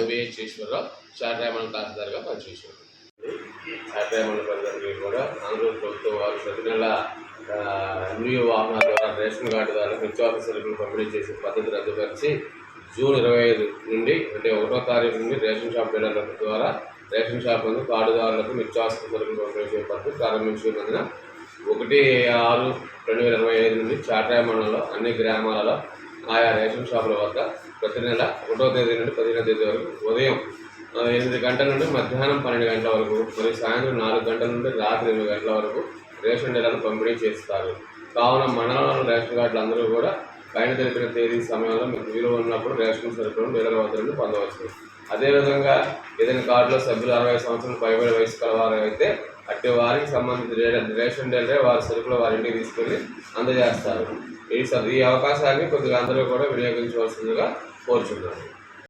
MBH Eswararao చాట్రాయమండలం తహసీల్దార్గా పనిచేశారు. చాట్రాయమండల ప్రజలందరికీ కూడా ఆంధ్రప్రదేశ్ ప్రభుత్వం వారు ప్రతి నెల ఎండిఓ వాహనాల ద్వారా రేషన్ కార్డు ద్వారా నిత్యావసర సరుకులు పంపిణీ చేసే పద్ధతి రద్దుపరిచి జూన్ 25 నుండి అంటే 1వ తారీఖు నుండి రేషన్ షాప్ డీలర్ల ద్వారా రేషన్ షాప్ నందు కార్డుదారులకు నిత్యావసర సరుకులు పంపిణీ చేసే పద్ధతి ప్రారంభించినందున 1/6/2025 నుండి చాట్రాయమండలంలో అన్ని గ్రామాలలో ఆయా రేషన్ షాపుల వద్ద ప్రతి నెల 1వ తేదీ నుండి 15వ తేదీ వరకు ఉదయం 8 గంటల నుండి మధ్యాహ్నం 12 గంటల వరకు మరియు సాయంత్రం 4 గంటల నుండి రాత్రి 8 గంటల వరకు రేషన్ డీలర్లు పంపిణీ చేస్తారు. కావున మండలంలోని రేషన్ కార్డులు అందరూ కూడా పైన తెలిపిన తేదీ సమయంలో మీకు వీలు ఉన్నప్పుడు రేషన్ సరుకులను డీలర్ వద్ద నుండి పొందవచ్చు. అదేవిధంగా ఏదైనా కార్డులో సభ్యులు 60 సంవత్సరాలు పైబడి వయసు కలవారు అయితే అట్టి వారికి సంబంధించిన రేషన్ డీలరే వారి సరుకులు వారి ఇంటికి తీసుకొని అందజేస్తారు. ఈ అవకాశాన్ని కొద్దిగా అందరూ కూడా వినియోగించవలసిందిగా కోరుచున్నాను.